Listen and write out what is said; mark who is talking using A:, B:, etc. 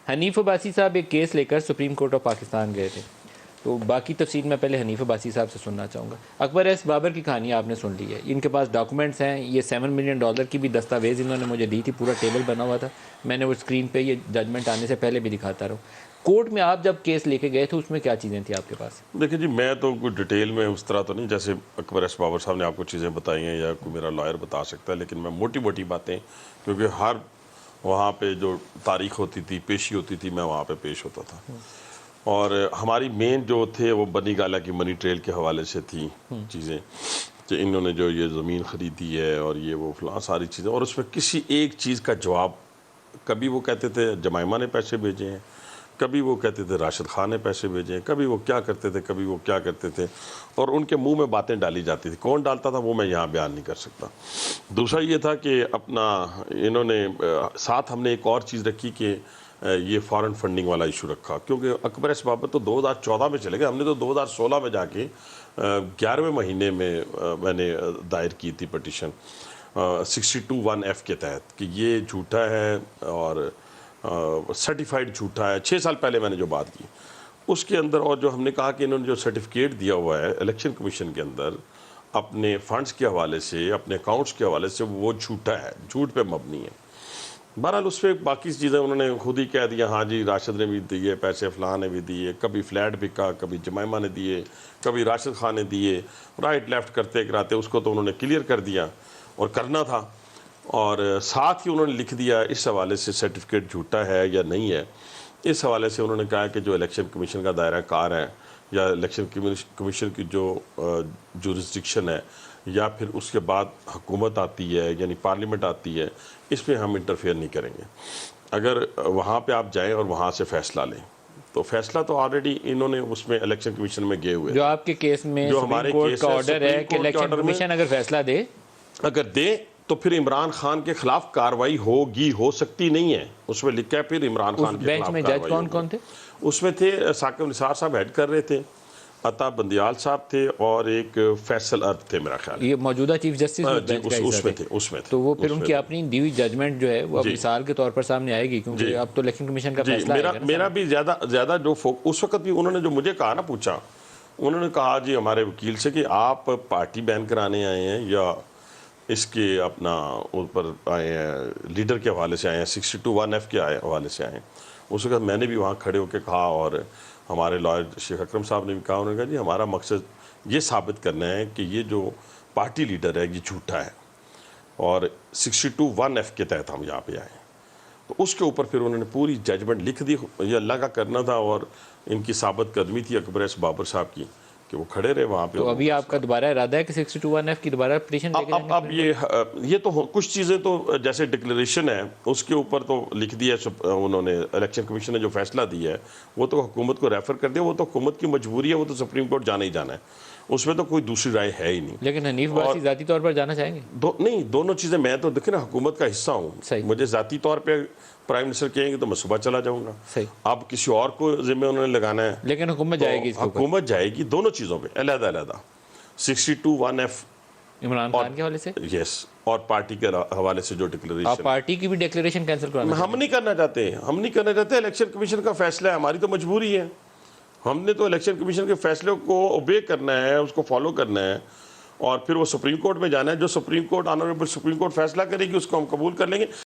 A: حنیف عباسی صاحب ایک کیس لے کر سپریم کورٹ آف پاکستان گئے تھے، تو باقی تفصیل میں پہلے حنیف عباسی صاحب سے سننا چاہوں گا۔ اکبر ایس بابر کی کہانی آپ نے سن لی ہے، ان کے پاس ڈاکومنٹس ہیں، یہ $7 ملین کی بھی دستاویز انہوں نے مجھے دی تھی، پورا ٹیبل بنا ہوا تھا، میں نے وہ اسکرین پہ یہ ججمنٹ آنے سے پہلے بھی دکھاتا رہا ہوں۔ کورٹ میں آپ جب کیس لے کے گئے تھے اس میں کیا چیزیں تھیں آپ کے پاس؟
B: دیکھیں جی، میں تو کوئی ڈیٹیل میں اس طرح تو نہیں جیسے اکبر ایس بابر صاحب نے آپ کو چیزیں بتائی ہیں یا کوئی میرا لائر بتا سکتا ہے، لیکن میں موٹی موٹی باتیں، کیونکہ ہر وہاں پہ جو تاریخ ہوتی تھی، پیشی ہوتی تھی، میں وہاں پہ پیش ہوتا تھا، اور ہماری مین جو تھے وہ بنی گالا کی منی ٹریل کے حوالے سے تھی چیزیں، کہ انہوں نے جو یہ زمین خریدی ہے اور یہ وہ فلاں ساری چیزیں، اور اس میں کسی ایک چیز کا جواب، کبھی وہ کہتے تھے جمائمہ نے پیسے بھیجے ہیں، کبھی وہ کہتے تھے راشد خان نے پیسے بھیجے ہیں، کبھی وہ کیا کرتے تھے، کبھی وہ کیا کرتے تھے، اور ان کے منہ میں باتیں ڈالی جاتی تھی، کون ڈالتا تھا وہ میں یہاں بیان نہیں کر سکتا۔ دوسرا یہ تھا کہ اپنا انہوں نے ساتھ ہم نے ایک اور چیز رکھی کہ یہ فارن فنڈنگ والا ایشو رکھا، کیونکہ اکبر ایس بابر تو 2014 میں چلے گئے، ہم نے تو 2016 میں جا کے 11ویں مہینے میں میں نے دائر کی تھی پٹیشن 62(1)(f) کے تحت کہ یہ جھوٹا ہے اور سرٹیفائیڈ جھوٹا ہے۔ 6 سال پہلے میں نے جو بات کی اس کے اندر، اور جو ہم نے کہا کہ انہوں نے جو سرٹیفکیٹ دیا ہوا ہے الیکشن کمیشن کے اندر اپنے فنڈز کے حوالے سے، اپنے اکاؤنٹس کے حوالے سے، وہ جھوٹا ہے، جھوٹ پہ مبنی ہے۔ بہرحال اس پہ باقی چیزیں انہوں نے خود ہی کہہ دیا، ہاں جی راشد نے بھی دیے پیسے، فلاں نے بھی دیے، کبھی فلیٹ بکا، کبھی جمائمہ نے دیے، کبھی راشد خان نے دیے، رائٹ لیفٹ کرتے کراتے اس کو تو انہوں نے کلیئر کر دیا اور کرنا تھا، اور ساتھ ہی انہوں نے لکھ دیا اس حوالے سے سرٹیفکیٹ جھوٹا ہے یا نہیں ہے۔ اس حوالے سے انہوں نے کہا کہ جو الیکشن کمیشن کا دائرہ کار ہے یا الیکشن کمیشن کی جو جورسڈکشن ہے، یا پھر اس کے بعد حکومت آتی ہے یعنی پارلیمنٹ آتی ہے، اس میں ہم انٹرفیئر نہیں کریں گے۔ اگر وہاں پہ آپ جائیں اور وہاں سے فیصلہ لیں، تو فیصلہ تو آلریڈی انہوں نے اس میں الیکشن کمیشن میں گئے ہوئے،
A: جو آپ کے کیس میں
B: جو
A: سپریم
B: ہمارے
A: کورٹ
B: کیس
A: کا
B: ہے،
A: آرڈر ہے کہ الیکشن کمیشن اگر فیصلہ دے،
B: اگر دے تو پھر عمران خان کے خلاف کاروائی ہوگی، ہو سکتی نہیں ہے، اس میں لکھا ہے پھر عمران خان کے
A: بینچ
B: خلاف
A: میں جج
B: کاروائی
A: کون
B: ہوگی۔
A: کون تھے؟
B: اس میں تھے ثاقب نثار صاحب ہیڈ کر رہے تھے، عطا بندیال صاحب تھے، اور ایک فیصل ارد تھے میرا خیال ہے۔
A: یہ موجودہ چیف جسٹس
B: جی
A: بینچ کا حصہ
B: اس میں
A: تھے،
B: تھے، اس میں تھے،
A: تو وہ پھر
B: اس
A: ان
B: میں
A: کی
B: تھے۔
A: اپنی دی ہوئی ججمنٹ جو ہے وہ
B: جی
A: مثال کے طور پر سامنے آئے گی، کیونکہ
B: جی
A: اب تو الیکشن کمیشن کا
B: جی،
A: فیصلہ آئے گا نا
B: میرا بھی زیادہ جو اس وقت بھی انہوں نے جو مجھے کہا نا، پوچھا، انہوں نے کہا جی ہمارے وکیل سے کہ آپ پارٹی بین کرانے آئے ہیں یا اس کے اپنا اوپر آئے ہیں، لیڈر کے حوالے سے آئے ہیں، 62(1)(f) کے حوالے سے آئے ہیں۔ اس وقت میں نے بھی وہاں کھڑے ہو کے کہا، اور ہمارے لائر شیخ اکرم صاحب نے بھی کہا، انہوں نے کہا جی ہمارا مقصد یہ ثابت کرنا ہے کہ یہ جو پارٹی لیڈر ہے یہ جھوٹا ہے، اور 62(1)(f) کے تحت ہم یہاں پہ آئے ہیں۔ تو اس کے اوپر پھر انہوں نے پوری ججمنٹ لکھ دی، یہ اللہ کا کرنا تھا، اور ان کی ثابت قدمی تھی اکبر ایس بابر صاحب کی کہ وہ کھڑے رہے وہاں پہ۔
A: تو ابھی آپ کا دوبارہ ارادہ ہے کہ 62(1)(f) کی دوبارہ پٹیشن لے کے جائیں گے؟
B: اب یہ تو کچھ چیزیں تو جیسے ڈکلریشن ہے اس کے اوپر تو لکھ دیا انہوں نے، الیکشن کمیشن نے جو فیصلہ دیا ہے وہ تو حکومت کو ریفر کر دیا، وہ تو حکومت کی مجبوری ہے، وہ تو سپریم کورٹ جانا ہی جانا ہے، اس میں تو کوئی دوسری رائے ہے ہی نہیں۔
A: لیکن حنیف عباسی ذاتی طور پر جانا چاہیں گے؟
B: نہیں، دونوں چیزیں، میں تو دیکھیں نا حکومت کا حصہ ہوں،
A: صحیح۔
B: مجھے ذاتی طور پہ پرائم منسٹر کہیں گے تو میں صبح چلا جاؤں گا،
A: صحیح،
B: اب کسی اور کو ذمہ انہوں نے لگانا ہے،
A: لیکن حکومت جائے گی اس کے اوپر،
B: حکومت جائے گی دونوں چیزوں پہ علیحدہ علیحدہ، 62(1)(f)
A: عمران خان کے حوالے سے۔
B: یس، اور پارٹی کے حوالے سے جو
A: آپ
B: ڈکلریشن
A: پارٹی کی بھی ڈیکلیریشن کینسل کرانا
B: ہم نہیں کرنا چاہتے، الیکشن کمیشن کا فیصلہ ہے، ہماری تو مجبوری ہے، ہم نے تو الیکشن کمیشن کے فیصلے کو اوبے کرنا ہے، اس کو فالو کرنا ہے، اور پھر وہ سپریم کورٹ میں جانا ہے، جو supreme court honourable supreme court فیصلہ کرے گی اس کو ہم قبول کر لیں گے۔